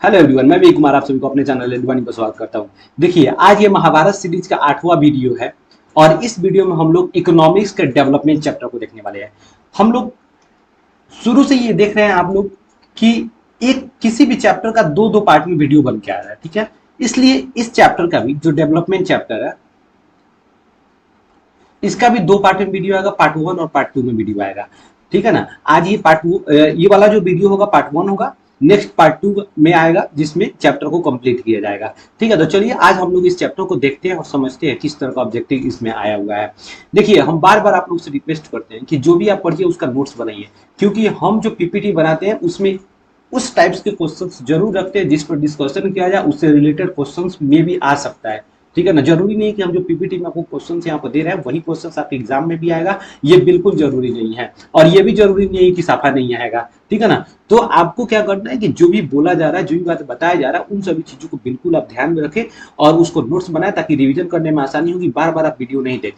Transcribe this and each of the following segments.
Hello everyone, मैं भी कुमार आप सभी को अपने चैनल एडवानी पर स्वागत करता हूं। देखिए, आज ये महाभारत सीरीज का 8वां वीडियो है और इस वीडियो में हम लोग इकोनॉमिक्स के डेवलपमेंट चैप्टर को देखने वाले हैं। हम लोग शुरू से ये देख रहे हैं आप लोग कि एक किसी भी चैप्टर का दो दो पार्ट में वीडियो बन के आ रहा है, ठीक है। इसलिए इस चैप्टर का भी जो डेवलपमेंट चैप्टर है इसका भी दो पार्ट में वीडियो आएगा, पार्ट 1 और पार्ट 2 में वीडियो आएगा, ठीक है ना। आज ये ये वाला जो वीडियो होगा पार्ट 1 होगा, नेक्स्ट पार्ट 2 में आएगा जिसमें चैप्टर को कंप्लीट किया जाएगा, ठीक है। तो चलिए आज हम लोग इस चैप्टर को देखते हैं और समझते हैं किस तरह का ऑब्जेक्टिव इसमें आया हुआ है। देखिए, हम बार बार आप लोग से रिक्वेस्ट करते हैं कि जो भी आप पढ़िए उसका नोट्स बनाइए, क्योंकि हम जो पीपीटी बनाते हैं उसमें उस टाइप्स के क्वेश्चंस जरूर रखते हैं जिस पर डिस्कशन किया जाए, उससे रिलेटेड क्वेश्चंस में भी आ सकता है, ठीक है ना। जरूरी नहीं कि हम जो पीपीटी में आपको क्वेश्चंस यहाँ पर दे रहे हैं वही क्वेश्चंस आपके एग्जाम में भी आएगा, ये बिल्कुल जरूरी नहीं है। और ये भी जरूरी नहीं है कि साफा नहीं आएगा, ठीक है ना। तो आपको क्या करना है कि जो भी बोला जा रहा है, जो भी बात बताया जा रहा है, उन सभी चीजों को बिल्कुल आप ध्यान में रखें और उसको नोट्स बनाए ताकि रिविजन करने में आसानी होगी। बार बार आप वीडियो नहीं देख,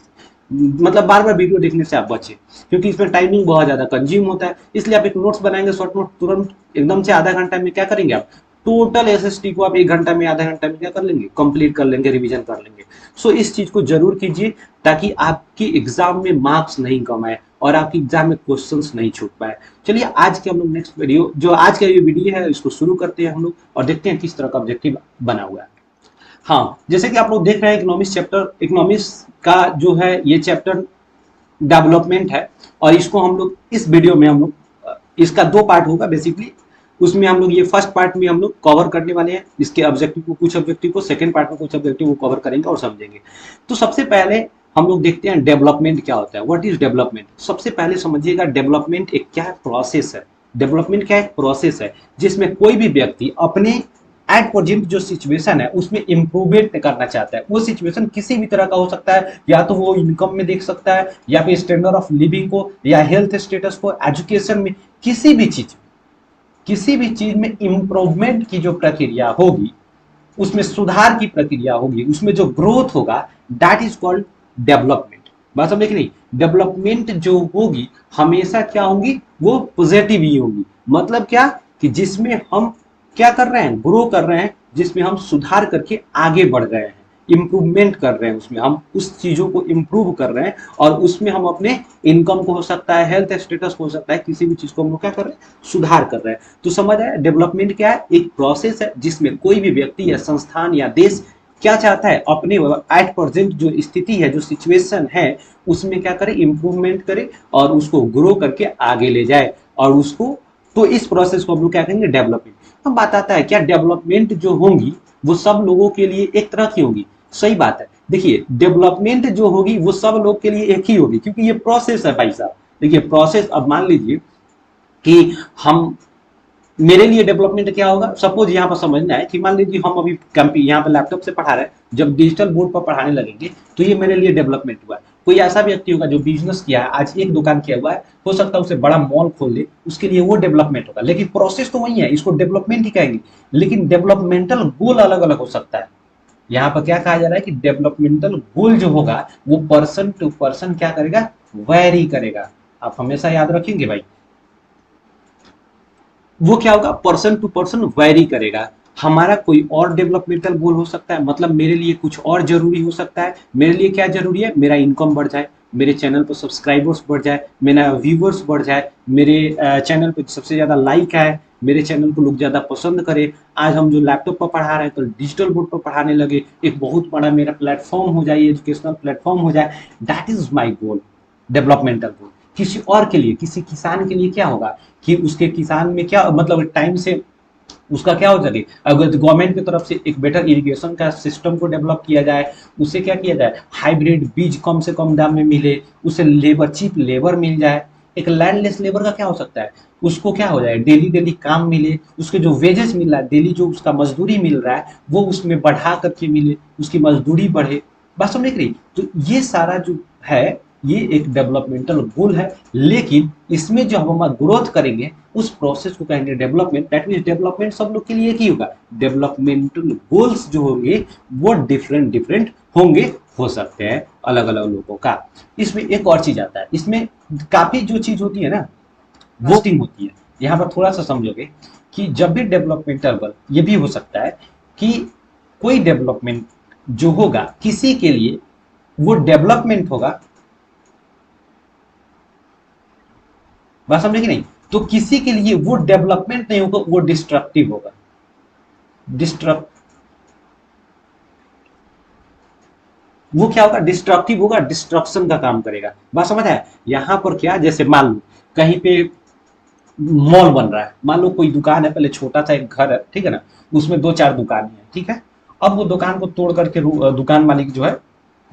मतलब बार बार वीडियो देखने से आप बचें, क्योंकि इसमें टाइमिंग बहुत ज्यादा कंज्यूम होता है। इसलिए आप एक नोट्स बनाएंगे, शॉर्ट नोट, तुरंत एकदम से आधा घंटा में क्या करेंगे आप, टोटल एसएसटी को आप 1 घंटा में, आधा घंटा में क्या कर लेंगे, कंप्लीट कर लेंगे, रिवीजन कर लेंगे। सो इस चीज को जरूर कीजिए ताकि आपकी एग्जाम में मार्क्स नहीं कम आए और आपकी एग्जाम में क्वेश्चंस नहीं छूट पाए। चलिए आज के हम लोग नेक्स्ट वीडियो, जो आज का ये वीडियो है, इसको शुरू करते हैं हम लोग और देखते हैं किस तरह का ऑब्जेक्टिव बना हुआ है। हाँ, जैसे कि आप लोग देख रहे हैं इकोनॉमिक्स चैप्टर, इकोनॉमिक्स का जो है ये चैप्टर डेवलपमेंट है और इसको हम लोग इस वीडियो में हम लोग, इसका दो पार्ट होगा बेसिकली। उसमें हम लोग ये फर्स्ट पार्ट में हम लोग कवर करने वाले हैं इसके ऑब्जेक्टिव को, कुछ ऑब्जेक्टिव को, सेकंड पार्ट में कुछ ऑब्जेक्टिव को कवर करेंगे और समझेंगे। तो सबसे पहले हम लोग देखते हैं डेवलपमेंट क्या होता है, व्हाट इज डेवलपमेंट। सबसे पहले समझिएगा डेवलपमेंट एक क्या है, प्रोसेस है। डेवलपमेंट क्या है, प्रोसेस है जिसमें कोई भी व्यक्ति अपने एट प्रेजेंट जो सिचुएशन है उसमें इंप्रूवमेंट करना चाहता है। वो सिचुएशन किसी भी तरह का हो सकता है, या तो वो इनकम में देख सकता है, या फिर स्टैंडर्ड ऑफ लिविंग को, या हेल्थ स्टेटस को, एजुकेशन में, किसी भी चीज में इंप्रूवमेंट की जो प्रक्रिया होगी, उसमें सुधार की प्रक्रिया होगी, उसमें जो ग्रोथ होगा, दैट इज कॉल्ड डेवलपमेंट। बात समझे कि नहीं। डेवलपमेंट जो होगी हमेशा क्या होगी, वो पॉजिटिव ही होगी। मतलब क्या कि जिसमें हम क्या कर रहे हैं, ग्रो कर रहे हैं, जिसमें हम सुधार करके आगे बढ़ रहे हैं, इंप्रूवमेंट कर रहे हैं, उसमें हम उस चीजों को इंप्रूव कर रहे हैं और उसमें हम अपने इनकम को हो सकता है, हेल्थ स्टेटस को हो सकता है, किसी भी चीज को हम लोग क्या कर रहे हैं, सुधार कर रहे हैं। तो समझ आया, डेवलपमेंट क्या है, एक प्रोसेस है जिसमें कोई भी व्यक्ति या संस्थान या देश क्या चाहता है, अपने एट प्रेजेंट जो स्थिति है, जो सिचुएशन है, उसमें क्या करे, इंप्रूवमेंट करे और उसको ग्रो करके आगे ले जाए और उसको, तो इस प्रोसेस को हम लोग क्या कहेंगे, डेवलपमेंट। अब बात आता है क्या डेवलपमेंट जो होंगी वो सब लोगों के लिए एक तरह की होगी। सही बात है। देखिए, डेवलपमेंट जो होगी वो सब लोग के लिए एक ही होगी, क्योंकि ये प्रोसेस है भाई साहब। देखिए प्रोसेस, अब मान लीजिए कि हम, मेरे लिए डेवलपमेंट क्या होगा, सपोज यहाँ पर समझना है कि मान लीजिए हम अभी यहाँ पर लैपटॉप से पढ़ा रहे हैं, जब डिजिटल बोर्ड पर पढ़ाने लगेंगे तो ये मेरे लिए डेवलपमेंट हुआ है। कोई ऐसा व्यक्ति होगा जो बिजनेस किया है, आज एक दुकान किया हुआ है, हो सकता है उसे बड़ा मॉल खोल ले, उसके लिए वो डेवलपमेंट होगा, लेकिन प्रोसेस तो वही है, इसको डेवलपमेंट ही कहेंगे। लेकिन डेवलपमेंटल गोल अलग अलग हो सकता है। यहाँ पर क्या कहा जा रहा है कि डेवलपमेंटल गोल जो होगा वो पर्सन टू पर्सन क्या करेगा, वेरी करेगा। आप हमेशा याद रखेंगे भाई, वो क्या होगा, पर्सन टू पर्सन वेरी करेगा। हमारा कोई और डेवलपमेंटल गोल हो सकता है, मतलब मेरे लिए कुछ और जरूरी हो सकता है। मेरे लिए क्या जरूरी है, मेरा इनकम बढ़ जाए, मेरे चैनल पर सब्सक्राइबर्स बढ़ जाए, मेरा व्यूवर्स बढ़ जाए, मेरे चैनल पर सबसे ज्यादा लाइक आए, मेरे चैनल को लोग ज्यादा पसंद करें। आज हम जो लैपटॉप पर पढ़ा रहे हैं तो डिजिटल बोर्ड पर पढ़ाने लगे, एक बहुत बड़ा मेरा प्लेटफॉर्म हो जाए, एजुकेशनल प्लेटफॉर्म हो जाए। That is my goal, developmental goal. किसी और के लिए, किसी किसान के लिए क्या होगा कि उसके किसान में क्या, मतलब टाइम से उसका क्या हो सके, अगर गवर्नमेंट की तरफ से एक बेटर इरिगेशन का सिस्टम को डेवलप किया जाए, उसे क्या किया जाए, हाइब्रिड बीज कम से कम दाम में मिले, उसे लेबर, चीप लेबर मिल जाए। एक लैंडलेस लेबर का क्या हो सकता है, उसको क्या हो जाए, डेली डेली काम मिले, उसके जो वेजेस मिल रहा है, डेली जो उसका मजदूरी मिल रहा है वो उसमें बढ़ा करके मिले, उसकी मजदूरी बढ़े। बात समझ रही। तो ये सारा जो है ये एक डेवलपमेंटल गोल है, लेकिन इसमें जो हम ग्रोथ करेंगे उस प्रोसेस को कहेंगे डेवलपमेंट। दैट मीन्स डेवलपमेंट सब लोग के लिए एक ही होगा, डेवलपमेंटल गोल्स जो होंगे वो डिफरेंट डिफरेंट होंगे, हो सकते हैं अलग अलग लोगों का। इसमें एक और चीज आता है, इसमें काफी जो चीज होती है ना, वो होती है। यहाँ पर थोड़ा सा समझोगे कि जब भी डेवलपमेंटल गोल, ये भी हो सकता है कि कोई डेवलपमेंट जो होगा किसी के लिए वो डेवलपमेंट होगा, बात समझे कि नहीं, तो किसी के लिए वो डेवलपमेंट नहीं होगा, वो डिस्ट्रक्टिव होगा। डिस्ट्रक्ट वो क्या होगा, डिस्ट्रक्टिव होगा, डिस्ट्रक्शन का काम करेगा। बात समझ है। यहां पर क्या, जैसे मान लो कहीं पे मॉल बन रहा है, मान लो कोई दुकान है, पहले छोटा सा एक घर है, ठीक है ना, उसमें दो चार दुकान है, ठीक है। अब वो दुकान को तोड़ करके दुकान मालिक जो है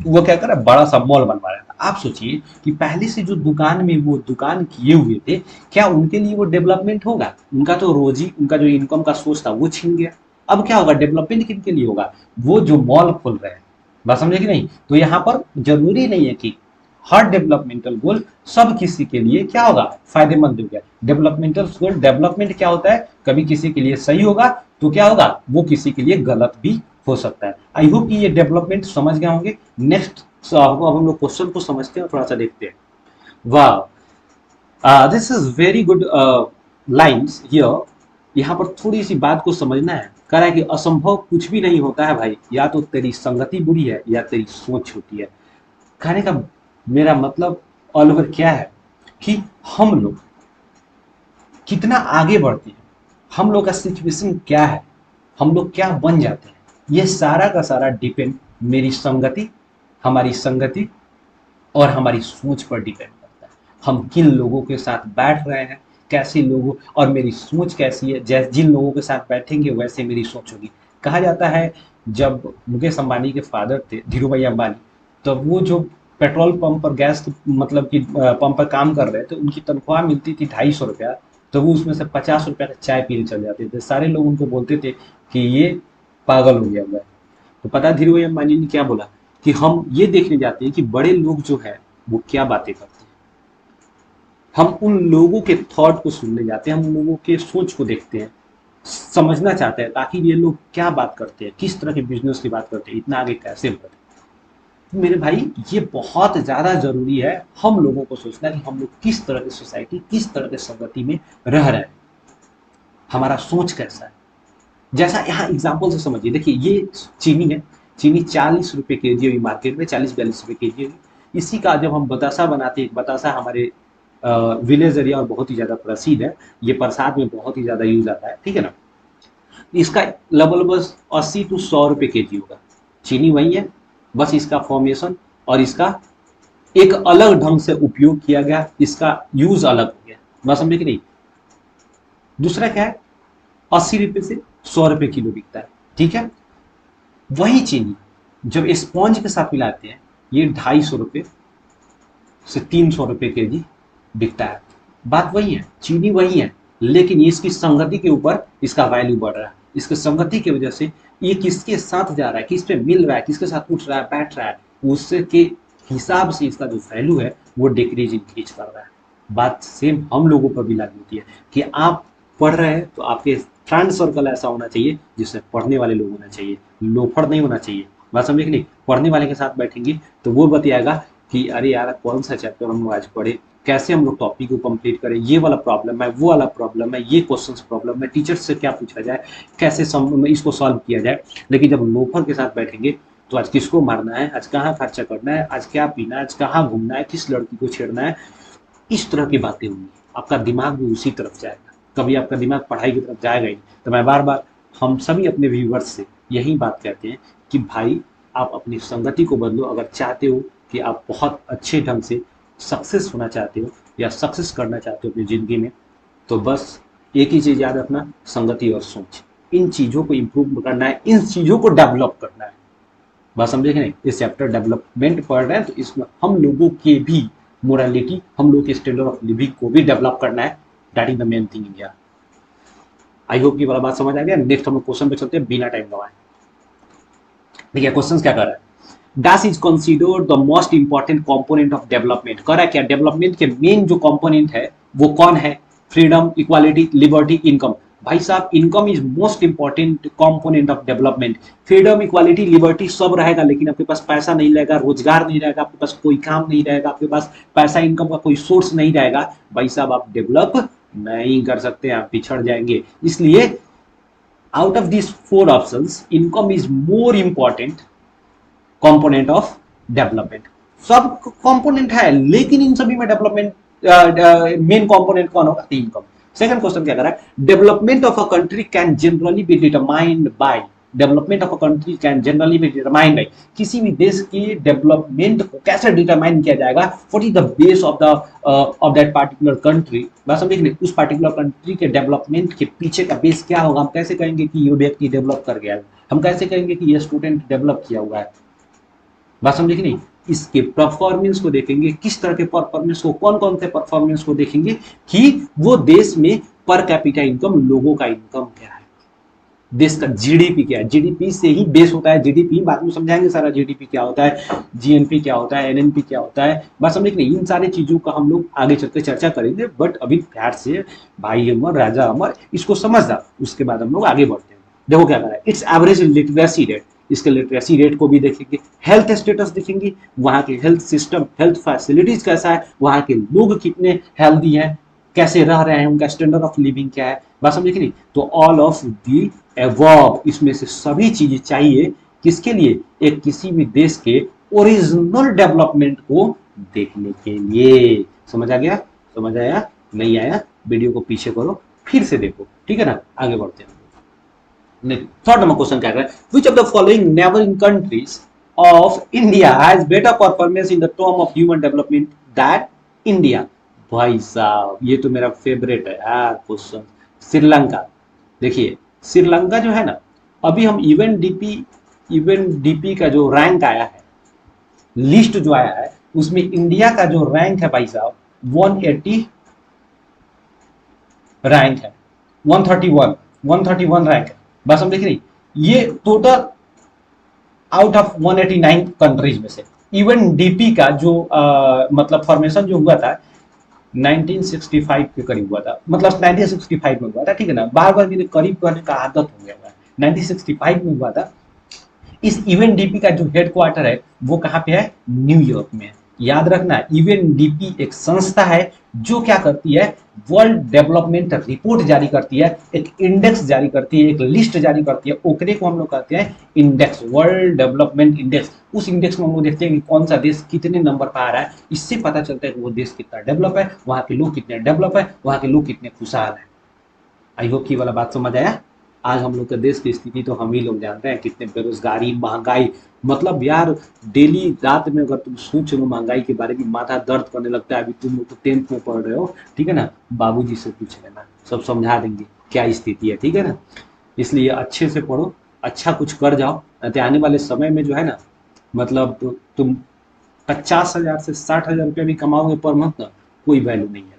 वो क्या कर रहा है, बड़ा सा मॉल बनवा रहा था। आप सोचिए कि पहले से जो दुकान में वो दुकान किए हुए थे, क्या उनके लिए वो डेवलपमेंट होगा? उनका तो रोजी, उनका जो इनकम का सोर्स था वो छिन गया। अब क्या होगा, डेवलपमेंट किनके लिए होगा? वो जो मॉल खोल रहे हैं। बात समझे कि नहीं? तो यहाँ पर जरूरी नहीं है कि हर डेवलपमेंटल गोल सब किसी के लिए क्या होगा, फायदेमंद होगा। डेवलपमेंटल गोल, डेवलपमेंट क्या होता है, कभी किसी के लिए सही होगा तो क्या होगा, वो किसी के लिए गलत भी हो सकता है। आई होप कि ये डेवलपमेंट समझ गए होंगे। नेक्स्ट अब हम लोग क्वेश्चन को समझते हैं और थोड़ा सा देखते हैं। वाह, this is very good lines here. यहाँ पर थोड़ी सी बात को समझना है। कह रहा है कि असंभव कुछ भी नहीं होता है भाई, या तो तेरी संगति बुरी है या तेरी सोच होती है। कहने का मेरा मतलब ऑल ओवर क्या है कि हम लोग कितना आगे बढ़ते हैं, हम लोग का सिचुएशन क्या है, हम लोग क्या बन जाते हैं, ये सारा का सारा डिपेंड मेरी संगति, हमारी संगति और हमारी सोच पर डिपेंड करता है। हम किन लोगों के साथ बैठ रहे हैं, कैसे लोगों, और मेरी सोच कैसी है, जैसे जिन लोगों के साथ बैठेंगे वैसे मेरी सोच होगी। कहा जाता है जब मुकेश अंबानी के फादर थे धीरू भाई अंबानी, तब वो जो पेट्रोल पंप पर गैस मतलब कि पंप पर काम कर रहे थे, उनकी तनख्वाह मिलती थी 250 रुपया। तो वो उसमें से 50 रुपया का चाय पीने चल जाते थे। सारे लोग उनको बोलते थे कि ये पागल हो गया हुआ है। तो पता है धीरू भाई अंबानी ने क्या बोला, कि हम ये देखने जाते हैं कि बड़े लोग जो है वो क्या बातें करते हैं। हम उन लोगों के थॉट को सुनने जाते हैं, हम उन लोगों के सोच को देखते हैं, समझना चाहते हैं ताकि ये लोग क्या बात करते हैं, किस तरह के बिजनेस की बात करते हैं, इतना आगे कैसे बढ़े। तो मेरे भाई ये बहुत ज्यादा जरूरी है हम लोगों को सोचना कि हम लोग किस तरह की सोसाइटी, किस तरह के संगति में रह रहे हैं, हमारा सोच कैसा है। जैसा यहाँ एग्जाम्पल से समझिए, देखिए ये चीनी है, चीनी 40 रुपए के जी अभी मार्केट में, 40-42 रुपए के जी। इसी का जब हम बतासा बनाते हैं, बतासा हमारे विलेज एरिया और बहुत ही ज्यादा प्रसिद्ध है, ये प्रसाद में बहुत ही ज्यादा यूज आता है, ठीक है ना। इसका लगभग बस 80 to 100 रुपए के जी होगा। चीनी वही है, बस इसका फॉर्मेशन और इसका एक अलग ढंग से उपयोग किया गया, इसका यूज अलग हो गया। मैं समझे कि नहीं। दूसरा क्या है, 80 रुपए से 100 रुपए किलो बिकता है, ठीक है। वही चीनी जब स्पॉन्ज के साथ मिलाते हैं, ये 250 रुपए से 300 रुपए के जी बिकता है। बात वही है, चीनी वही है, लेकिन इसकी संगति के ऊपर इसका वैल्यू बढ़ रहा है। इसकी संगति की वजह से ये किसके साथ जा रहा है, किस पे मिल रहा है, किसके साथ उठ रहा है, बैठ रहा है, उसके हिसाब से इसका जो वैल्यू है वो डिक्रीज इंक्रीज कर रहा है। बात सेम हम लोगों पर भी लागू होती है कि आप पढ़ रहे हैं तो आपके फ्रेंड सर्कल ऐसा होना चाहिए जिससे पढ़ने वाले लोग होना चाहिए, लोफर नहीं होना चाहिए। बात समझे कि नहीं। पढ़ने वाले के साथ बैठेंगे तो वो बताएगा कि अरे यार कौन सा चैप्टर हम लोग आज पढ़े, कैसे हम लोग टॉपिक को कंप्लीट करें, ये वाला प्रॉब्लम है, वो वाला प्रॉब्लम है, ये क्वेश्चन प्रॉब्लम है, टीचर से क्या पूछा जाए, कैसे इसको सॉल्व किया जाए। लेकिन जब लोफर के साथ बैठेंगे तो आज किसको मारना है, आज कहाँ खर्चा करना है, आज क्या पीना है, आज कहाँ घूमना है, किस लड़की को छेड़ना है, इस तरह की बातें होंगी। आपका दिमाग भी उसी तरफ जाएगा, कभी आपका दिमाग पढ़ाई की तरफ जाएगा ही। तो मैं बार बार हम सभी अपने व्यूवर्स से यही बात कहते हैं कि भाई आप अपनी संगति को बदलो। अगर चाहते हो कि आप बहुत अच्छे ढंग से सक्सेस होना चाहते हो या सक्सेस करना चाहते हो अपनी ज़िंदगी में, तो बस एक ही चीज़ याद रखना, संगति और सोच। इन चीज़ों को इम्प्रूव करना है, इन चीज़ों को डेवलप करना है। बात समझे कि नहीं। इस चैप्टर डेवलपमेंट पढ़ रहे हैं तो इसमें हम लोगों के भी मोरालिटी, हम लोग के स्टैंडर्ड ऑफ लिविंग को भी डेवलप करना है। That is the main thing India. I hope की वाला बात समझ आ गया। नेक्स्ट हम लोग क्वेश्चन पे चलते हैं बिना टाइम गवाए। देखिए क्वेश्चन क्या कर रहा है, dash is considered the most important component of development. कर रहा है क्या, डेवलपमेंट के मेन जो कंपोनेंट है वो कौन है, फ्रीडम, इक्वालिटी, लिबर्टी, इनकम। भाई साहब income is most important component of development. Freedom, equality, liberty सब रहेगा, लेकिन आपके पास पैसा नहीं रहेगा, रोजगार नहीं रहेगा, आपके पास कोई काम नहीं रहेगा, आपके पास पैसा इनकम का कोई सोर्स नहीं रहेगा, भाई साहब आप डेवलप नहीं कर सकते, आप पिछड़ जाएंगे। इसलिए out of this four options income is more important component of development. सब कंपोनेंट है, लेकिन इन सभी में डेवलपमेंट मेन कंपोनेंट कौन होगा? इनकम। सेकंड क्वेश्चन क्या कर रहा है? Development of a country can generally be determined by, development of a country can generally be determined by, किसी भी देश के डेवलपमेंट को कैसे डिटरमाइन किया जाएगा? What is the base of the of that particular country? बात समझिए, उस पार्टिकुलर कंट्री के डेवलपमेंट के पीछे का बेस क्या होगा? हम कैसे कहेंगे कि ये व्यक्ति डेवलप कर गया है? हम कैसे कहेंगे कि ये स्टूडेंट डेवलप किया हुआ है? बात समझे कि नहीं? इसके परफॉर्मेंस को देखेंगे, किस तरह के परफॉर्मेंस को, कौन कौन से परफॉर्मेंस को देखेंगे कि वो देश में पर कैपिटा इनकम, लोगों का इनकम क्या है, देश का जीडीपी क्या है। जीडीपी से ही बेस होता है। जीडीपी बाद में समझाएंगे सारा, जीडीपी क्या होता है, जीएनपी क्या होता है, एनएनपी क्या होता है। बात समझे कि नहीं? इन सारी चीजों का हम लोग आगे चलकर चर्चा करेंगे, बट अभी प्यार से भाई अमर राजा अमर इसको समझना, उसके बाद हम लोग आगे बढ़ते हैं। देखो क्या कर रहा है, इट्स एवरेज लिटरेसी रेट, इसके लिटरेसी रेट को भी देखेंगे, हेल्थ स्टेटस देखेंगे, वहां के हेल्थ सिस्टम, हेल्थ फैसिलिटीज कैसा है, वहां के लोग कितने हेल्दी हैं, कैसे रह रहे हैं, उनका स्टैंडर्ड ऑफ लिविंग क्या है। बात समझे कि नहीं? तो ऑल ऑफ दी एवॉब, इसमें से सभी चीजें चाहिए किसके लिए? एक किसी भी देश के ओरिजिनल डेवलपमेंट को देखने के लिए। समझ आ गया? समझ आया? नहीं आया? वीडियो को पीछे करो, फिर से देखो, ठीक है ना? आगे बढ़ते हैं। थर्ड नंबर क्वेश्चन क्या है? Which of the following neighbouring countries of India has better performance in the term of human development that India? भाई साहब, ये तो मेरा फेवरेट है यार क्वेश्चन। श्रीलंका। देखिए, श्रीलंका जो है ना, अभी हम इवन डीपी का जो रैंक आया है, लिस्ट जो आया है, उसमें इंडिया का जो रैंक है भाई साहब 180 रैंक है, 131 रैंक है। बस हम देख रही, ये टोटल आउट ऑफ 189 कंट्रीज में से। इवन डीपी का जो मतलब फॉर्मेशन जो हुआ था 1965 के करीब हुआ था, मतलब 1965 में हुआ था, ठीक है ना? बार बार मेरे करीब कहने का आदत हो गया है। 1965 में हुआ था। इस इवन डीपी का जो हेडक्वार्टर है वो कहाँ पे है? न्यूयॉर्क में है। याद रखना, इवन डीपी एक संस्था है जो क्या करती है? वर्ल्ड डेवलपमेंट रिपोर्ट जारी करती है, एक इंडेक्स जारी करती है, एक लिस्ट जारी करती है, ओकरे को हम लोग कहते हैं इंडेक्स, वर्ल्ड डेवलपमेंट इंडेक्स। उस इंडेक्स में हम लोग देखते हैं कि कौन सा देश कितने नंबर पर आ रहा है, इससे पता चलता है कि वो देश कितना डेवलप है, वहां के लोग कितने डेवलप है, वहां के लोग कितने खुशहाल है। आई होप की वाला बात समझ आया? आज हम लोग के देश की स्थिति तो हम ही लोग जानते हैं, कितने बेरोजगारी, महंगाई, मतलब यार डेली रात में अगर तुम सोच लो महंगाई के बारे में, माथा दर्द करने लगता है। अभी तुम लोग तो 10th में पढ़ रहे हो, ठीक है ना? बाबूजी से पूछ लेना, सब समझा देंगे क्या स्थिति है, ठीक है ना? इसलिए अच्छे से पढ़ो, अच्छा कुछ कर जाओ, नहीं तो आने वाले समय में जो है ना, मतलब तुम 50,000 से 60,000 रुपया भी कमाओगे पर मंथ ना, कोई वैल्यू नहीं है,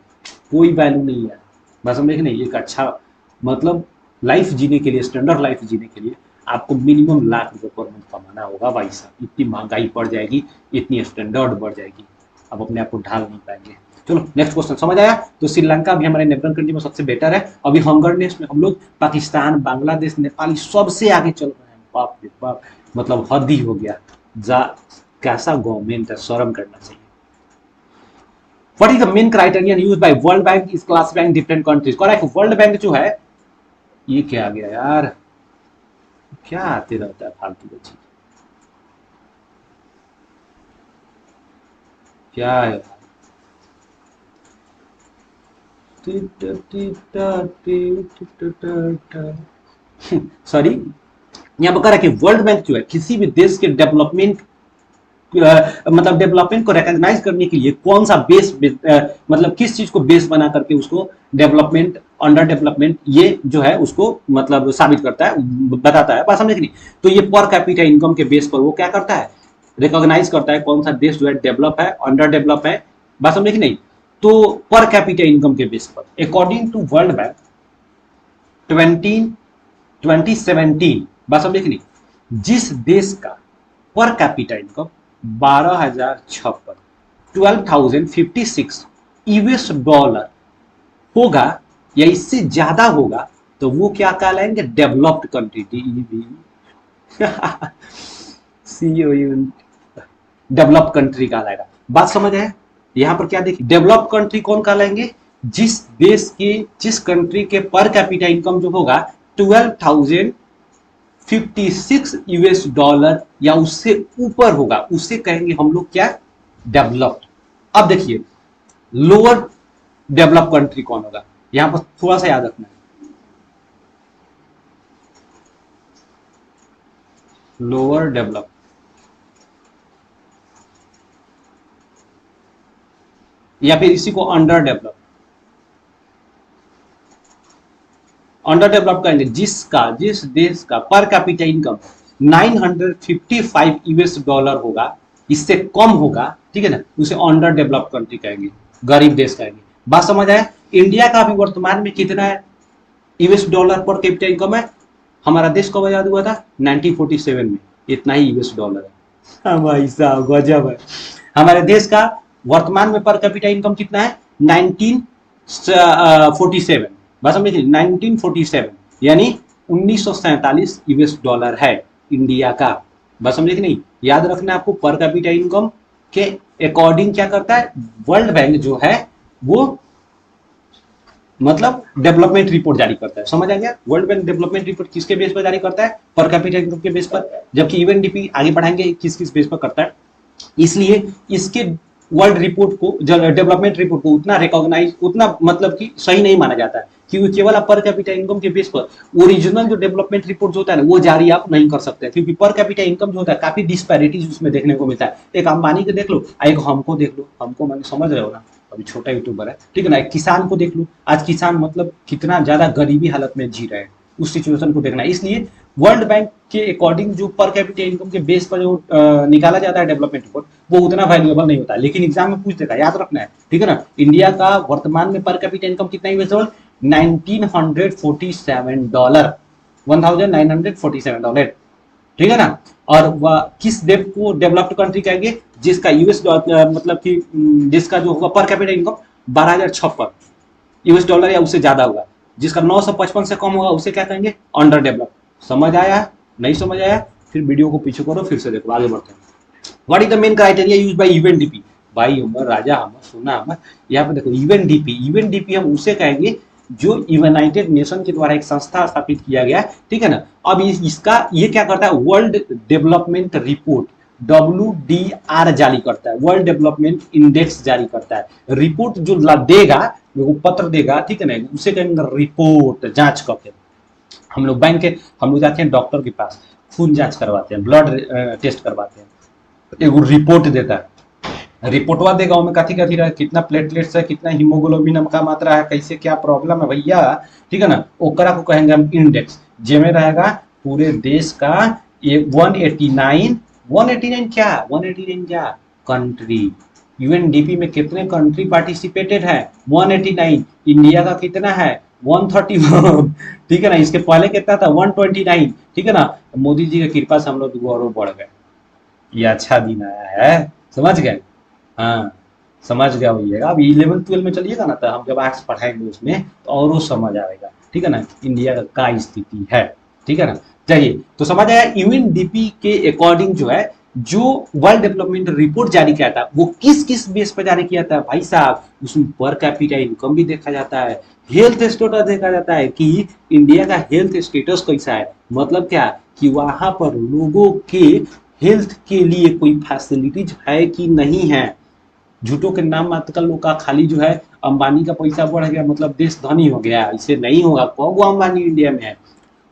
कोई वैल्यू नहीं है। बस समझे कि नहीं? एक अच्छा मतलब लाइफ जीने के लिए, स्टैंडर्ड लाइफ जीने के लिए आपको मिनिमम लाख रुपए पर मंथ कमाना होगा भाई साहब। इतनी महंगाई बढ़ जाएगी, इतनी स्टैंडर्ड बढ़ जाएगी, आप अपने आप को ढाल नहीं पाएंगे। चलो नेक्स्ट क्वेश्चन समझ आया? तो श्रीलंका भी हमारे नेबरिंग कंट्री में सबसे बेटर है। अभी हंगरनेस में हम लोग पाकिस्तान, बांग्लादेश, नेपाल सबसे आगे चल रहे हैं। बाप रे बाप, मतलब हद ही हो गया। जा कैसा गवर्नमेंट है, शर्म करना चाहिए। What is the main criterion used by World Bank is classifying different countries? Correct, world bank जो है, ये क्या आ गया यार, क्या आते रहता है फालतू की चीज, क्या है? सॉरी, यहाँ पर कह रहा है कि वर्ल्ड बैंक जो है किसी भी देश के डेवलपमेंट मतलब डेवलपमेंट को रिकॉग्नाइज करने के लिए कौन सा बेस, मतलब किस चीज को बेस बना करके उसको डेवलपमेंट, अंडर डेवलपमेंट ये जो है उसको मतलब साबित करता है, बताता है। बात समझे कि नहीं? तो ये पर कैपिटा इनकम के बेस पर वो क्या करता है? रिकॉग्नाइज करता है कौन सा देश जो है डेवलप है, अंडर डेवलप है। बात समझे कि नहीं? तो पर कैपिटा इनकम के बेस पर अकॉर्डिंग टू वर्ल्ड बैंक 2017, बात समझे कि नहीं, जिस देश का per capita income 12,056 12,056 US dollar होगा या इससे ज्यादा होगा, तो वो क्या कहलाएंगे? डेवलप्ड कंट्री, डीईवी डेवलप्ड कंट्री कहलाएगा। बात समझ है? यहां पर क्या देखिए, डेवलप्ड कंट्री कौन कहलाएंगे? जिस देश के, जिस कंट्री के पर कैपिटा इनकम जो होगा 12,056 यूएस डॉलर या उससे ऊपर होगा, उससे कहेंगे हम लोग क्या, डेवलप्ड। अब देखिए लोअर डेवलप कंट्री कौन होगा, यहां पर थोड़ा सा याद रखना है। लोअर डेवलप, या फिर इसी को अंडर डेवलप। अंडर डेवलप कहेंगे जिसका, जिस देश का per capita income 955 US dollar होगा, इससे कम होगा, ठीक है ना, उसे अंडर डेवलप कंट्री कहेंगे, गरीब देश कहेंगे। बात समझ आया। इंडिया का अभी वर्तमान में कितना है US dollar per capita income है, हमारा देश कब आजाद हुआ था 1947 में, इतना ही यूएस डॉलर है। हाँ भाई साहब गजब है। हमारे देश का वर्तमान में पर कैपिटा इनकम कितना है 1947, बस समझ 1947 यानी 1947 यूएस डॉलर है इंडिया का। बस समझे कि नहीं, याद रखना आपको पर कैपिटा इनकम के अकॉर्डिंग क्या करता है वर्ल्ड बैंक जो है वो मतलब डेवलपमेंट रिपोर्ट जारी करता है। समझ आ गया। वर्ल्ड बैंक डेवलपमेंट रिपोर्ट किसके बेस पर जारी करता है, पर कैपिटा इनकम के बेस पर, जबकि यूएनडीपी आगे बढ़ाएंगे किस किस बेस पर करता है। इसलिए इसके वर्ल्ड रिपोर्ट को, डेवलपमेंट रिपोर्ट को उतना रिकॉग्नाइज, उतना मतलब कि सही नहीं माना जाता है, क्योंकि केवल आप पर कैपिटा इनकम के बेस पर ओरिजिनल जो डेवलपमेंट रिपोर्ट होता है ना वो जारी आप नहीं कर सकते, क्योंकि पर कैपिटा इनकम जो होता है काफी डिस्पैरिटीज उसमें देखने को मिलता है। एक अंबानी को देख लो, एक हमको देख लो, हमको मैंने समझ रहे हो ना, अभी छोटा यूट्यूबर है, ठीक है ना, एक किसान को देख लो, आज किसान मतलब कितना ज्यादा गरीबी हालत में जी रहे हैं, उस सिचुएशन को देखना है। इसलिए वर्ल्ड बैंक के अकॉर्डिंग जो पर कैपिटा इनकम के बेस पर जो निकाला जाता है डेवलपमेंट रिपोर्ट वो उतना वैल्यूएबल नहीं होता, लेकिन एग्जाम में पूछ देगा, याद रखना है, ठीक है ना। इंडिया का वर्तमान में पर कैपिटा इनकम कितना है, 1947 डॉलर, 1947 डॉलर, ठीक है ना। और वह किस देश को डेवलप्ड कंट्री कहेंगे, जिसका यूएस मतलब कि जिसका जो होगा per capita income 12,056 US dollar या उससे ज्यादा होगा, जिसका 955 से कम होगा उसे क्या कहेंगे, अंडर डेवलप। समझ आया, नहीं समझ आया फिर वीडियो को पीछे करो, फिर से देखो, आगे बढ़ते हैं। What is the main criteria use by UNDP, भाई उमर राजा हमर सोना हमर, यहाँ पे देखो यूएनडीपी, यूएनडीपी हम उसे कहेंगे जो यूनाइटेड नेशन के द्वारा एक संस्था स्थापित किया गया, ठीक है ना। अब इसका ये क्या करता है, वर्ल्ड डेवलपमेंट रिपोर्ट WDR जारी करता है, वर्ल्ड डेवलपमेंट इंडेक्स जारी करता है। रिपोर्ट जो देगा, वो पत्र देगा, ठीक है ना, उसे कहेंगे रिपोर्ट, जांच करके। हम लोग बैंक के, हम लोग जाते हैं डॉक्टर के पास, खून जांच करवाते हैं, ब्लड टेस्ट करवाते हैं, एगो रिपोर्ट देता है, रिपोर्टवा देगा उसमें कथी कथी रहे, कितना प्लेटलेट्स है, कितना हीमोग्लोबिन का मात्रा है, कैसे क्या प्रॉब्लम है भैया, ठीक है ना, ओकरा को कहेंगे हम इंडेक्स, जेमे रहेगा पूरे देश का ये 189 क्या 189 क्या कंट्री, यूएनडीपी में कितने कंट्री पार्टिसिपेटेड है 189, इंडिया का कितना है 131, ठीक है ना, इसके पहले कितना था 129, ठीक है ना। मोदी जी की कृपा से हम लोग गौरव बढ़ गए, ये अच्छा दिन आया है, समझ गए। हाँ समझ गया भैया, अब 11th 12th में चलिएगा ना, तो हम जब आर्ट्स पढ़ाएंगे उसमें तो और वो समझ आएगा, ठीक है ना, इंडिया का क्या स्थिति है, ठीक है ना। चलिए तो समझ आया, यूएनडीपी के अकॉर्डिंग जो है, जो वर्ल्ड डेवलपमेंट रिपोर्ट जारी किया था वो किस किस बेस पर जारी किया था भाई साहब, उसमें पर कैपिटा इनकम भी देखा जाता है, हेल्थ स्टेटस देखा जाता है कि इंडिया का हेल्थ स्टेटस कैसा है, मतलब क्या कि वहां पर लोगों के हेल्थ के लिए कोई फैसिलिटीज है कि नहीं है। झूठों के नाम मात्र का लोग का खाली जो है अंबानी का पैसा बढ़ गया मतलब देश धनी हो गया, इससे नहीं होगा। कौन अंबानी इंडिया में है,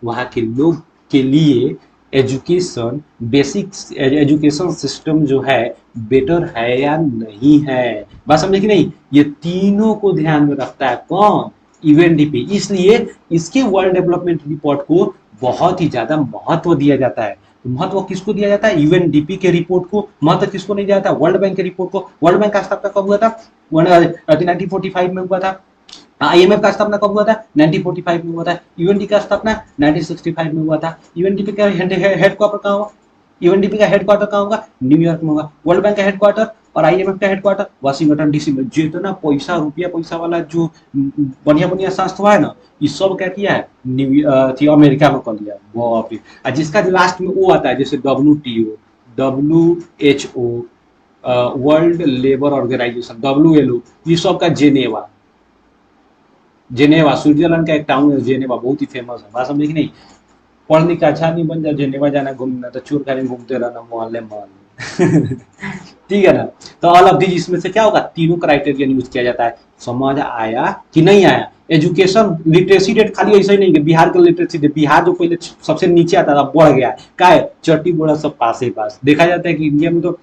वहाँ के लोग के लिए एजुकेशन, बेसिक एजुकेशन सिस्टम जो है बेटर है या नहीं है, बात समझे कि नहीं, ये तीनों को ध्यान में रखता है कौन, यूएनडीपी। इसलिए इसके वर्ल्ड डेवलपमेंट रिपोर्ट को बहुत ही ज्यादा महत्व दिया जाता है। तो महत्व किसको दिया जाता है, यूएनडीपी के रिपोर्ट को, महत्व किसको नहीं दिया जाता, वर्ल्ड बैंक के रिपोर्ट को। वर्ल्ड बैंक का स्थापना कब हुआ था, 1945 में हुआ था। आईएमएफ का स्थापना कब हुआ था, 1945 में हुआ था। यूएनडी का स्थापना 1965 में हुआ था। यूएनडीपी का हेडक्वार्टर कहाँ हुआ, यूएनडीपी का हेडक्वार्टर कहाँ होगा, न्यूयॉर्क में होगा। वर्ल्ड बैंक का हेडक्वार्टर और आईएमएफ का हेडक्वार्टर वाशिंगटन डीसी में। जितना पैसा रुपया पैसा वाला जो बढ़िया बढ़िया संस्था है ना, ये सब क्या किया है, अमेरिका में कर लिया, बाप रे। जिसका लास्ट में वो आता है, जैसे WTO, WHO, world labour organisation, WLO, ये सब का जेनेवा, जेनेवा स्विट्जरलैंड का एक टाउन है जेनेवा, बहुत ही फेमस है, बात समझे कि नहीं। पढ़ लिख के अच्छा नहीं बन जाए, जेनेवा जाना घूमना तो चोर खाने घूमते रहना मोहल्ले मोहल्ले ठीक है ना। तो ऑल ऑफ दीज इसमें से क्या होगा, तीनों क्राइटेरियन यूज किया जाता है। समझ आया कि नहीं आया। एजुकेशन लिटरेसी रेट खाली ऐसा ही नहीं कि बिहार का लिटरेसी रेट, बिहार जो पहले सबसे नीचे आता था बढ़ गया है, क्या है, चट्टी बोड़ा सब पास ही पास। देखा जाता है कि इंडिया में तो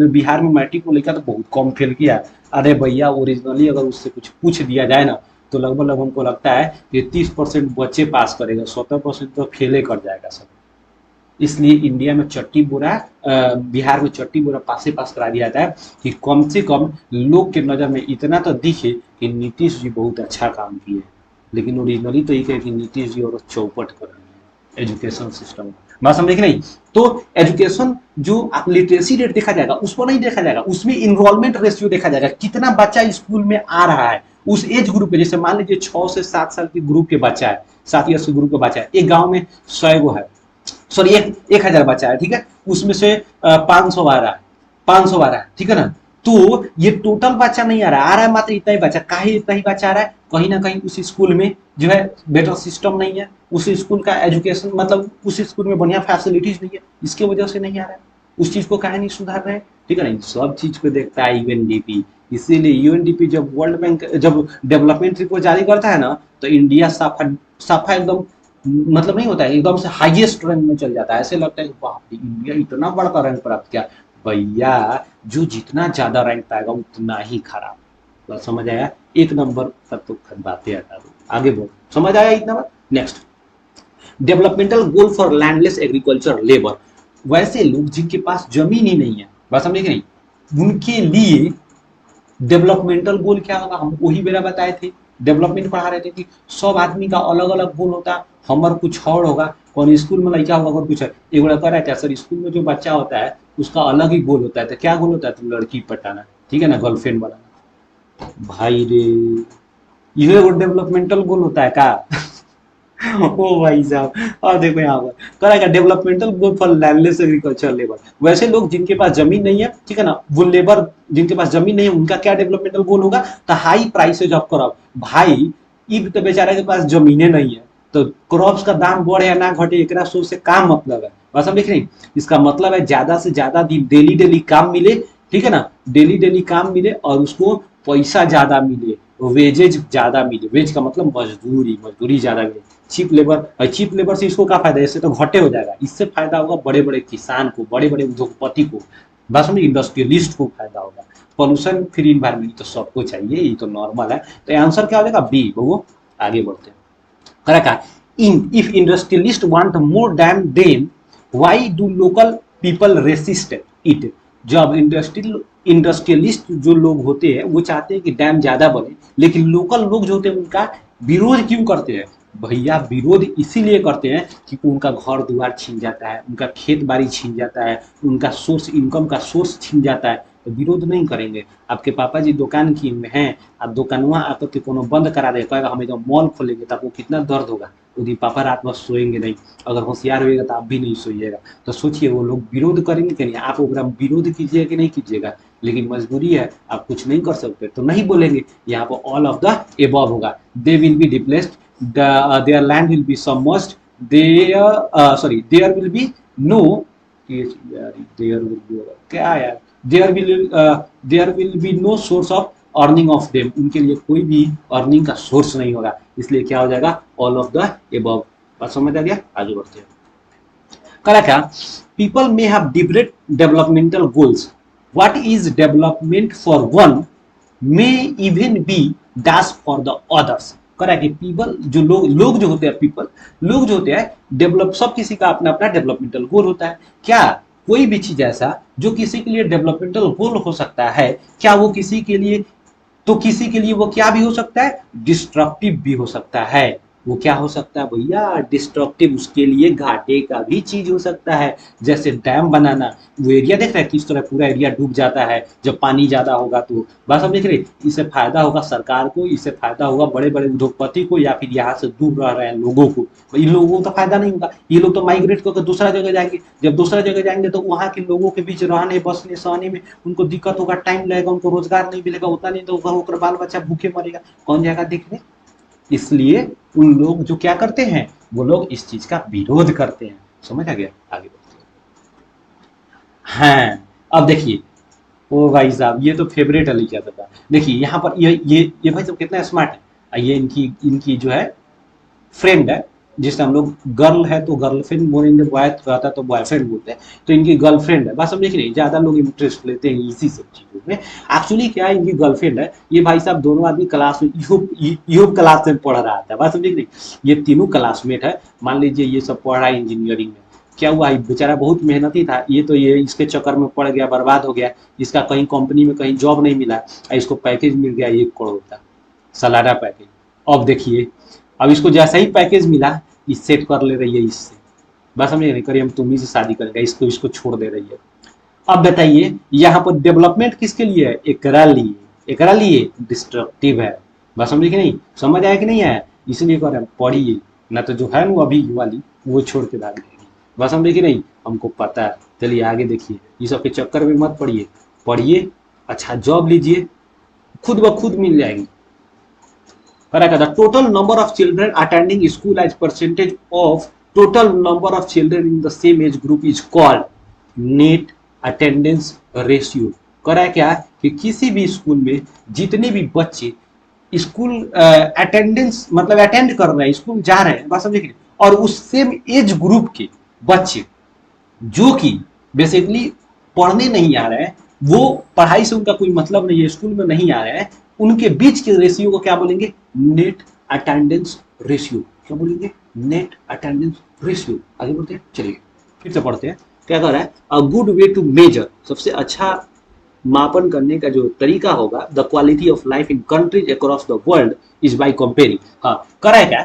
बिहार में मैट्रिक को लेकर तो बहुत कम फेल किया। अरे भैया ओरिजिनली अगर उससे कुछ पूछ दिया जाए ना तो लगभग हमको लगता है कि 30% बच्चे पास करेगा, 17% तो फेले कर जाएगा सब। इसलिए इंडिया में चट्टी बोरा बिहार में चट्टी बोरा पास ही पास करा दिया जाता है कि कम से कम लोग के नज़र में इतना तो दिखे कि नीतीश जी बहुत अच्छा काम किए। लेकिन ओरिजिनली तो ये है कि नीतीश जी और चौपट कर रहे हैं एजुकेशन सिस्टम। बात समझे कि नहीं। तो एजुकेशन जो आप लिटरेसी रेट देखा जाएगा उसको नहीं देखा जाएगा, उसमें इनरोलमेंट रेशियो देखा जाएगा, कितना बच्चा स्कूल में आ रहा है उस एज ग्रुप पे। जैसे मान लीजिए 6 से 7 साल के ग्रुप के बच्चा है, 7 ईयर्स के ग्रुप का बच्चा है, एक गांव में 100 है, सॉरी 1,000 बच्चा है, ठीक है, उसमें से 500 आ रहा है, 500 आ रहा है, ठीक है ना। तो ये टोटल बच्चा नहीं आ रहा है मात्र इतना ही बच्चा, काहे इतना ही बच्चा आ रहा है, कहीं ना कहीं उस स्कूल में जो है बेटर सिस्टम नहीं है, उस स्कूल का एजुकेशन मतलब उस स्कूल में बढ़िया फैसिलिटीज नहीं है, इसके वजह से नहीं आ रहा है। उस चीज को काहे नहीं सुधार रहे हैं, ठीक है ना। सब चीज को देखता है यूएनडीपी। इसीलिए यूएनडीपी जब वर्ल्ड बैंक जब डेवलपमेंट रिपोर्ट जारी करता है ना तो इंडिया साफा साफा एकदम मतलब नहीं होता है, एकदम से हाईएस्ट रैंक में चल जाता है। ऐसे लगता है कि बाप रे इंडिया इतना बड़ा रैंक प्राप्त किया। भैया जो जितना ज्यादा रैंक पाएगा उतना ही खराब। बस समझ आया। एक नंबर तक तो बातें हटा दो, आगे बढ़ो। समझ आया इतना बात। Next, developmental goal for landless agriculture labour. वैसे लोग जिनके पास जमीन ही नहीं है, बस समझे कि नहीं, उनके लिए डेवलपमेंटल गोल क्या होगा, हम वही मेरा बताए थे। डेवलपमेंट पढ़ा रहे थे कि सब आदमी का अलग अलग गोल होता है, हमर कुछ और होगा, कौन स्कूल में लड़का होगा और कुछ है। एक लड़का रहता है सर स्कूल में, जो बच्चा होता है उसका अलग ही गोल होता है। तो क्या गोल होता है, तो लड़की पटाना, ठीक है ना, गर्लफ्रेंड बनाना। भाई रे, ये वो डेवलपमेंटल गोल होता है का ओ भाई साहब। और देखो यहाँ पर करेगा developmental goal for landless agriculture labour. वैसे लोग जिनके पास जमीन नहीं है, ठीक है ना, वो लेबर जिनके पास जमीन नहीं है उनका क्या डेवलपमेंटल गोल होगा, तो हाई प्राइसेज ऑफ क्रॉप। भाई ईब तो बेचारे के पास जमीने नहीं है, तो क्रॉप्स का दाम बढ़े या ना घटे एकरा सोच से काम मतलब है, बस हम देख रहे हैं। इसका मतलब है ज्यादा से ज्यादा डेली डेली काम मिले, ठीक है ना, डेली डेली काम मिले और उसको पैसा ज्यादा मिले, वेजेज ज्यादा मिले। वेज का मतलब मजदूरी, मजदूरी ज्यादा मिले। चीप लेबर, और चीप लेबर से इसको क्या फायदा है, इससे तो घटे हो जाएगा। इससे फायदा होगा बड़े बड़े किसान को, बड़े बड़े उद्योगपति को, बस में इंडस्ट्रियलिस्ट को फायदा होगा। पॉल्यूशन फ्री इन्वायरमेंट तो सबको चाहिए, ये तो नॉर्मल है। तो आंसर क्या हो जाएगा, बी। वो आगे बढ़ते हैं। Correct. In if industrialist want more dam then why do local people resist it. जब इंडस्ट्रियलिस्ट जो लोग होते हैं वो चाहते हैं कि डैम ज्यादा बने, लेकिन लोकल लोग जो होते हैं उनका विरोध क्यों करते हैं। भैया विरोध इसीलिए करते हैं कि उनका घर द्वार छीन जाता है, उनका खेत बाड़ी छीन जाता है, उनका सोर्स इनकम का सोर्स छीन जाता है। तो विरोध नहीं करेंगे। आपके पापा जी दुकान की में हैं, अब दुकानवा आकर के कोनो बंद करा दे, कहेगा हमें जो मॉल खोलेंगे, तो आपको कितना दर्द होगा। यदि पापा रात भर सोएंगे नहीं, अगर होशियार होइएगा तो आप भी नहीं सोइएगा। तो सोचिए वो लोग विरोध करेंगे कि नहीं, आप ओकरा विरोध कीजिएगा कि नहीं कीजिएगा। लेकिन मजबूरी है, आप कुछ नहीं कर सकते तो नहीं बोलेंगे। यहाँ पर ऑल ऑफ द एबव होगा। They will be displaced, there land will be submerged, there will be no, there will be क्या यार, there will be no source of earning of them. उनके लिए कोई भी अर्निंग का सोर्स नहीं होगा। इसलिए क्या हो जाएगा, ऑल ऑफ द एबव। बात समझ आ गया, आगे बढ़ते हैं। करा क्या, people may have different developmental goals, what is development for one may even be dash for the others. करा कि पीपल जो लोग जो होते हैं, पीपल लोग जो होते हैं, डेवलप सब किसी का अपना अपना डेवलपमेंटल गोल होता है। क्या कोई भी चीज ऐसा जो किसी के लिए डेवलपमेंटल गोल हो सकता है, क्या वो किसी के लिए, तो किसी के लिए वो क्या भी हो सकता है, डिस्ट्रक्टिव भी हो सकता है। वो क्या हो सकता है भैया, डिस्ट्रक्टिव। उसके लिए घाटे का भी चीज हो सकता है। जैसे डैम बनाना, वो एरिया देख रहे हैं किस तरह पूरा एरिया डूब जाता है जब पानी ज्यादा होगा। तो बस हम देख रहे हैं, इससे फायदा होगा सरकार को, इससे फायदा होगा बड़े बड़े उद्योगपति को, या फिर यहाँ से दूर रह रहे हैं लोगों को। इन लोगों को तो फायदा नहीं होगा, ये लोग तो माइग्रेट करके दूसरा जगह जाएंगे। जब दूसरा जगह जाएंगे तो वहाँ के लोगों के बीच रहने बसने सहने में उनको दिक्कत होगा, टाइम लगेगा, उनको रोजगार नहीं मिलेगा, उतना नहीं तो बाल बच्चा भूखे मरेगा। कौन जाएगा देखने, इसलिए उन लोग जो क्या करते हैं, वो लोग इस चीज का विरोध करते हैं। समझ आ गया? आगे बढ़ते हैं। हाँ, अब देखिए, ओ भाई साहब, ये तो फेवरेट अली क्या था। देखिए यहाँ पर ये भाई साहब कितना स्मार्ट है। ये इनकी इनकी जो है फ्रेंड है, जिससे हम लोग गर्ल है तो गर्लफ्रेंड बोलेंगे, बॉय रहता है तो बॉयफ्रेंड बोलते हैं, तो इनकी गर्लफ्रेंड है। बस समझे कि नहीं, ज्यादा लोग इंटरेस्ट लेते हैं इसी सब चीजों में। एक्चुअली क्या है, इनकी गर्लफ्रेंड है। ये भाई साहब दोनों आदमी क्लास में यूब क्लास में पढ़ रहा था। बस समझे कि नहीं, ये तीनों क्लासमेट है। मान लीजिए ये सब पढ़ रहा है इंजीनियरिंग में। क्या हुआ, बेचारा बहुत मेहनती था, ये तो ये इसके चक्कर में पड़ गया, बर्बाद हो गया। इसका कहीं कंपनी में कहीं जॉब नहीं मिला, इसको पैकेज मिल गया 1 करोड़ का सालाना पैकेज। अब देखिए, अब इसको जैसा ही पैकेज मिला, ये सेट कर ले रही है इससे। बस समझे नहीं, करिए हम तुम्ही से शादी करेंगे, इसको इसको छोड़ दे रही है। अब बताइए यहाँ पर डेवलपमेंट किसके लिए है? एकरा लिए। एकरा लिए डिस्ट्रक्टिव है। बस समझे कि नहीं, समझ आया कि नहीं आया? इसलिए कह रहे हैं पढ़िए, ना तो जो है ना अभी वाली वो छोड़ के भाग जाएगी। बस समझे कि नहीं, हमको पता है। चलिए आगे देखिए, ये सब के चक्कर में मत पड़िए, पढ़िए, अच्छा जॉब लीजिए, खुद ब खुद मिल जाएगी। Correct. The total number of children attending school as percentage of total number of children in the same age group is called net attendance ratio. करा क्या कि किसी भी स्कूल में जितने भी बच्चे स्कूल अटेंडेंस मतलब अटेंड कर रहे हैं, स्कूल जा रहे हैं, बात समझे कि नहीं, और उस सेम एज ग्रुप के बच्चे जो कि बेसिकली पढ़ने नहीं आ रहे हैं, वो पढ़ाई से उनका कोई मतलब नहीं है, स्कूल में नहीं आ रहे हैं, उनके बीच के रेशियो को क्या बोलेंगे? Net attendance ratio. क्या बोलेंगे? Net attendance ratio. आगे बढ़ते हैं, चलिए फिर से पढ़ते हैं। क्या कह रहा है? A good way to measure, सबसे अच्छा मापन करने का जो तरीका होगा, the quality of life in countries across the world is by comparing. हाँ, करा है क्या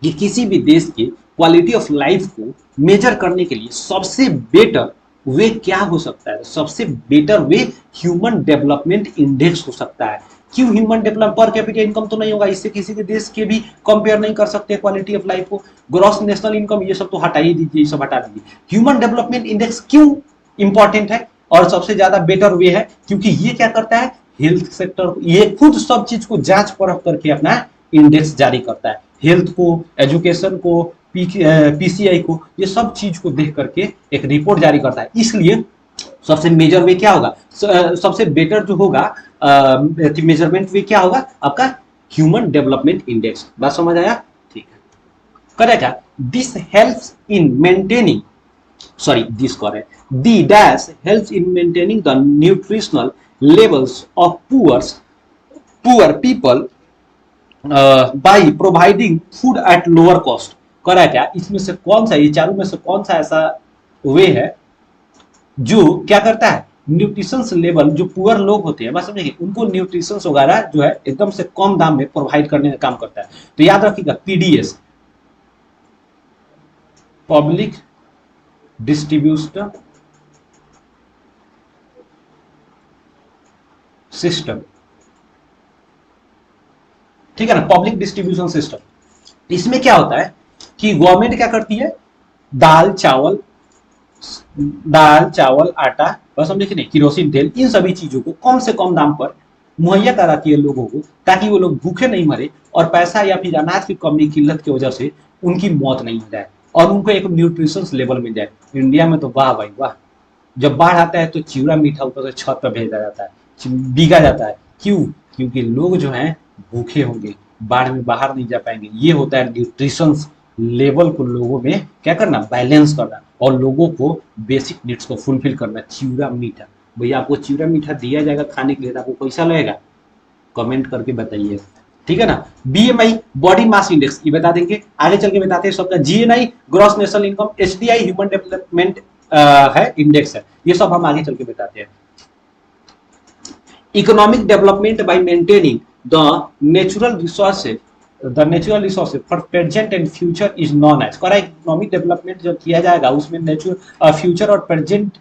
कि किसी भी देश की क्वालिटी ऑफ लाइफ को मेजर करने के लिए सबसे बेटर वे क्या हो सकता है? सबसे better way human development index हो सकता है। क्यों human develop per capita income तो नहीं होगा, इससे किसी के देश के भी कंपेयर नहीं कर सकते क्वालिटी ऑफ लाइफ को। ग्रॉस नेशनल इनकम ये सब तो हटा ही दीजिए, ये सब हटा दीजिए। ह्यूमन डेवलपमेंट इंडेक्स क्यों इंपॉर्टेंट है और सबसे ज्यादा बेटर वे है? क्योंकि ये क्या करता है? हेल्थ सेक्टर, ये खुद सब चीज को जांच परख करके अपना इंडेक्स जारी करता है। हेल्थ को, एजुकेशन को, पीसीआई को, ये सब चीज को देख करके एक रिपोर्ट जारी करता है। इसलिए सबसे मेजर वे क्या होगा? सबसे बेटर जो होगा मेजरमेंट वे क्या होगा आपका? Human development index. बात समझ आया? ठीक है, correct. This helps in maintaining, sorry this correct, the dash helps in maintaining the nutritional levels of poor people by providing food at lower cost। करा क्या? इसमें से कौन सा, ये चारों में से कौन सा ऐसा वे है जो क्या करता है? न्यूट्रिशंस लेवल, जो पुअर लोग होते हैं, बस समझिए, उनको न्यूट्रिशंस वगैरह जो है एकदम से कम दाम में प्रोवाइड करने का काम करता है। तो याद रखिएगा, पीडीएस, पब्लिक डिस्ट्रीब्यूशन सिस्टम, ठीक है ना, पब्लिक डिस्ट्रीब्यूशन सिस्टम। इसमें क्या होता है कि गवर्नमेंट क्या करती है? दाल चावल, आटा, बस समझे कि नहीं, किरोसिन तेल, इन सभी चीजों को कम से कम दाम पर मुहैया कराती है लोगों को, ताकि वो लोग भूखे नहीं मरे और पैसा या फिर अनाज की कमी किल्लत की वजह से उनकी मौत नहीं हो जाए और उनको एक न्यूट्रिशन लेवल मिल जाए। इंडिया में तो वाह भाई वाह, जब बाढ़ आता है तो चिवड़ा मीठा ऊपर से छत पर भेजा जाता है, बीगा जाता है। क्यों? क्योंकि लोग जो हैं भूखे होंगे, बाढ़ में बाहर नहीं जा पाएंगे। ये होता है न्यूट्रिशन लेवल को लोगों में क्या करना? बैलेंस करना और लोगों को बेसिक नीड्स को फुलफिल करना। चिवड़ा मीठा, भैया आपको चिवड़ा मीठा दिया जाएगा खाने के लिए, आपको पैसा लगेगा? कमेंट करके बताइए, ठीक है ना। बीएमआई, बॉडी मास इंडेक्स, ये बता देंगे, आगे चल के बताते हैं सबका। GNI, gross national income, HDI, human development है इंडेक्स है, ये सब हम आगे चल के बताते हैं। Economic development by maintaining the natural resources for present and future is known as. करा, इकोनॉमिक डेवलपमेंट जब किया जाएगा उसमें नेचुरल फ्यूचर और प्रेजेंट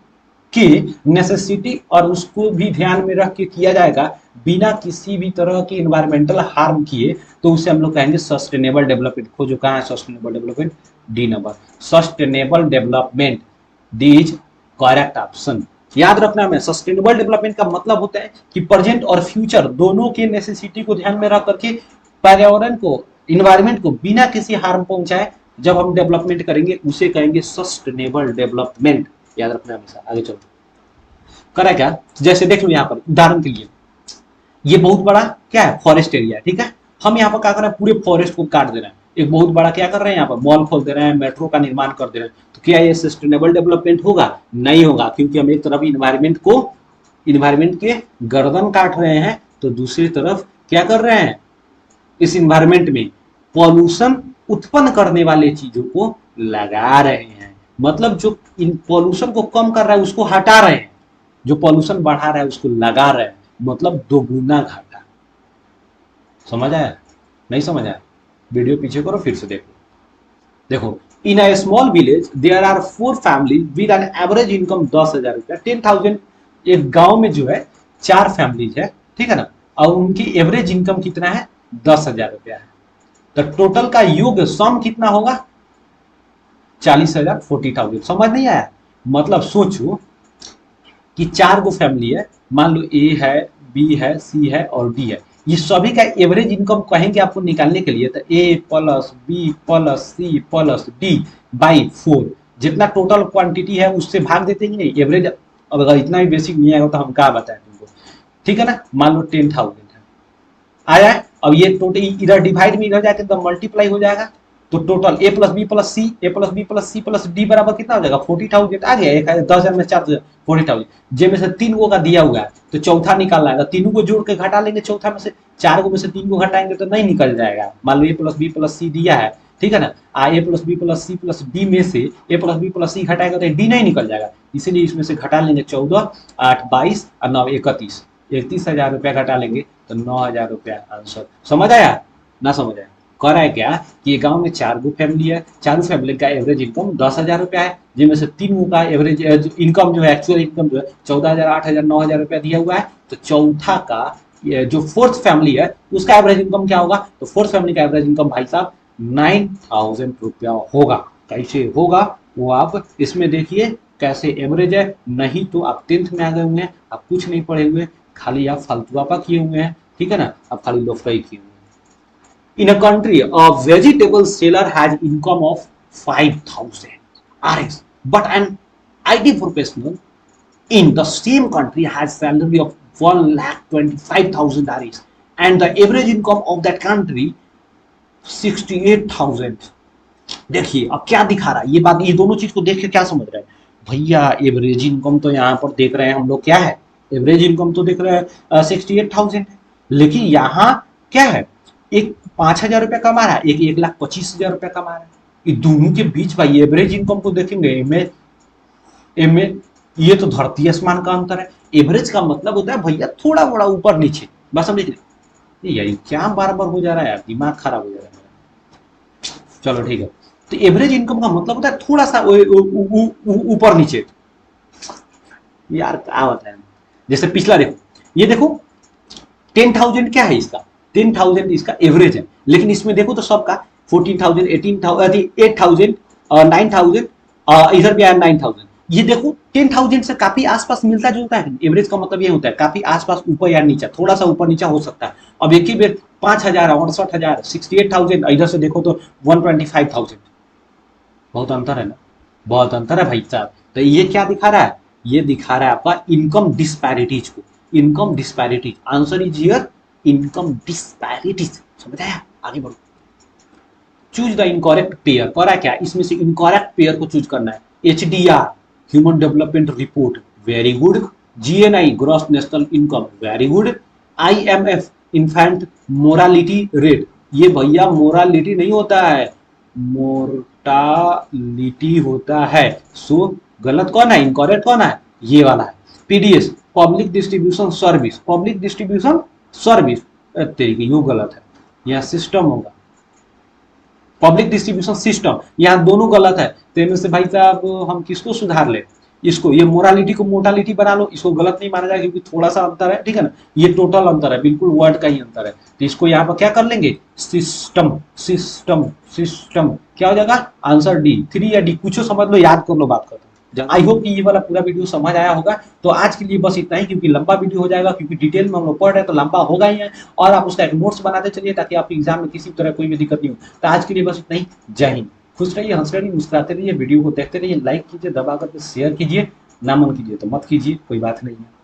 की नेसेसिटी और उसको भी ध्यान में रख के किया जाएगा, बिना किसी भी तरह की इन्वायरमेंटल हार्म किए, तो उसे हम लोग कहेंगे सस्टेनेबल डेवलपमेंट। खोजो कहाँ है sustainable development? D number, sustainable development, D is correct option. याद रखना है, सस्टेनेबल डेवलपमेंट का मतलब होता है कि प्रेजेंट और फ्यूचर दोनों के नेसेसिटी को ध्यान में रख करके पर्यावरण को, इन्वायरमेंट को बिना किसी हार्म पहुंचाए जब हम डेवलपमेंट करेंगे उसे कहेंगे सस्टेनेबल डेवलपमेंट। याद रखना हमेशा। आगे चलो, करा क्या, जैसे देख लो यहाँ पर उदाहरण के लिए, ये बहुत बड़ा क्या है, फॉरेस्ट एरिया है, ठीक है। हम यहाँ पर क्या कर रहे हैं, पूरे फॉरेस्ट को काट दे रहे हैं, एक बहुत बड़ा क्या कर रहे हैं, यहाँ पर मॉल खोल दे रहे हैं, मेट्रो का निर्माण कर दे रहे हैं, तो क्या ये सस्टेनेबल डेवलपमेंट होगा? नहीं होगा, क्योंकि हम एक तरफ इन्वायरमेंट के गर्दन काट रहे हैं, तो दूसरी तरफ क्या कर रहे हैं, इस इन्वायरमेंट में पॉल्यूशन उत्पन्न करने वाले चीजों को लगा रहे हैं। मतलब जो इन पॉल्यूशन को कम कर रहा है उसको हटा रहे हैं, जो पॉल्यूशन बढ़ा रहा है उसको लगा रहे हैं, मतलब दोगुना घाटा। समझ आया? नहीं समझ आया? वीडियो पीछे करो, फिर से देखो। देखो, in a small village there are 4 family with an average income 10,000 रुपया, 10,000। एक गांव में जो है 4 फैमिलीज है, ठीक है ना, और उनकी एवरेज इनकम कितना है, 10,000 रुपया है। तो टोटल का योग सम कितना होगा, 40,000, 40,000। समझ नहीं आया? मतलब सोचो कि 4 गो फैमिली है, मान लो ए है, बी है, सी है और डी है, ये सभी का एवरेज इनकम कहेंगे आपको निकालने के लिए, तो A plus B plus C plus D by 4, जितना टोटल क्वांटिटी है उससे भाग देते हैं नहीं एवरेज। अब अगर इतना भी बेसिक नहीं आएगा तो हम क्या बताएं तुमको, ठीक है ना। मान लो 10,000 है, आया है। अब ये टोटल इधर डिवाइड में इधर जाके तो मल्टीप्लाई हो जाएगा, तो total A plus B plus C, A plus B plus C plus D बराबर कितना हो जाएगा, 40,000 आ गया। 10,000 में 4 40,000, जे में से 3 गो का दिया हुआ है तो चौथा निकालना है, तो तीनों को जोड़ के घटा लेंगे, चौथा में से 4 गो में से 3 को घटाएंगे तो नहीं निकल जाएगा। मान लो A plus B plus C दिया है, ठीक है ना, A plus B plus C plus D में से A plus B plus C घटाएगा तो डी नहीं निकल जाएगा, इसीलिए इसमें से घटा लेंगे 14, 8 22 और 9 31, 31,000 रुपया घटा लेंगे तो 9,000 रुपया आंसर। समझ आया ना? समझ आया? कर रहा है क्या कि गांव में 4 गो फैमिली है, चारों फैमिली का एवरेज इनकम 10,000 रुपया है, जिनमें से 3 गो का एवरेज इनकम जो है, एक्चुअल इनकम जो है 14,000, 8,000, 9,000 रुपया दिया हुआ है। तो चौथा का जो फोर्थ फैमिली है उसका एवरेज इनकम क्या होगा, तो फोर्थ फैमिली का एवरेज इनकम भाई साहब 9,000 रुपया होगा। कैसे होगा वो आप इसमें देखिए कैसे एवरेज है, नहीं तो आप 10th में आ गए हुए हैं, आप कुछ नहीं पढ़े हुए, खाली आप फालतूपा किए हुए हैं, ठीक है ना, आप खाली लोफराई किए हुए हैं। In a country, a vegetable seller has income of 5,000 RS, but an IT professional in the same country has salary of 1,25,000 RS, and the average income of that country 68,000। देखिए अब क्या दिखा रहा है ये बात, ये दोनों चीज को देख के क्या समझ रहे हैं भैया, एवरेज इनकम तो यहाँ पर देख रहे हैं हम लोग क्या है, एवरेज इनकम तो देख रहे हैं 68,000 है, लेकिन यहाँ क्या है, एक 5,000 रुपया कमा रहा है, एक 1,25,000 रुपया कमा रहा है। ये दोनों के बीच भाई एवरेज इनकम को देखेंगे, इनमें ये तो धरती आसमान का अंतर है। एवरेज का मतलब होता है भैया थोड़ा बड़ा ऊपर नीचे, बस समझ रहे। यार क्या बार बार हो जा रहा है यार, दिमाग खराब हो जा रहा है मेरा। चलो ठीक है, तो एवरेज इनकम का मतलब होता है थोड़ा सा ऊपर नीचे। यार क्या होता है, जैसे पिछला देखो, ये देखो 10,000 क्या है इसका, 10,000 इसका एवरेज है, लेकिन इसमें देखो तो सबका 14,000, 18,000, 8,000, 9,000, इधर भी आया 9,000। ये देखो 10,000 से काफी आसपास मिलता जुलता है। एवरेज का मतलब ये होता है काफी आसपास, ऊपर या नीचा, थोड़ा सा ऊपर नीचा हो सकता है। अब एक ही बेर 5,000, 68,000, 68,000, इधर से देखो तो 125,000, बहुत अंतर है ना, बहुत अंतर है भाई साहब। तो ये क्या दिखा रहा है, ये दिखा रहा है आपका इनकम डिस्पैरिटीज को, income disparities. Answer is here income disparities. समझ आया? आगे बढ़ो। चूज द इनकरेक्ट पेयर, करा क्या, इसमें से इनकरेक्ट पेयर को चूज करना है। HDR human development report, very good. GNI gross national income, very good. IMF infant morality rate, ये भैया मोरालिटी नहीं होता है, मोर्टालिटी होता है। सो गलत कौन है, इनकरेक्ट कौन है, ये वाला है। PDS public distribution service, public distribution service तरीके, यू गलत है, यहाँ सिस्टम होगा, पब्लिक डिस्ट्रीब्यूशन सिस्टम, यहाँ दोनों गलत है। तो इनमें से भाई साहब हम किसको सुधार ले, इसको, ये मोरालिटी को मोटालिटी बना लो, इसको गलत नहीं माना जाएगा क्योंकि थोड़ा सा अंतर है, ठीक है ना, ये टोटल अंतर है, बिल्कुल वर्ड का ही अंतर है। तो इसको यहाँ पर क्या कर लेंगे, सिस्टम, सिस्टम, सिस्टम, क्या हो जाएगा आंसर डी। 3 या डी कुछ समझ लो, याद कर लो, बात करते आई होप कि ये वाला पूरा वीडियो समझ आया होगा। तो आज के लिए बस इतना ही, क्योंकि लंबा वीडियो हो जाएगा, क्योंकि डिटेल में हम लोग पढ़ रहे हैं तो लंबा होगा ही है। और आप उसका एक नोट्स बनाते चलिए ताकि आपके एग्जाम में किसी तरह कोई भी दिक्कत नहीं हो। तो आज के लिए बस इतना ही। जय हिंद। खुश रहिए, हंस रहिए, मुस्कुराते रहिए, वीडियो को देखते रहिए, लाइक कीजिए, दबा करके शेयर कीजिए। ना मन कीजिए तो मत कीजिए, कोई बात नहीं है।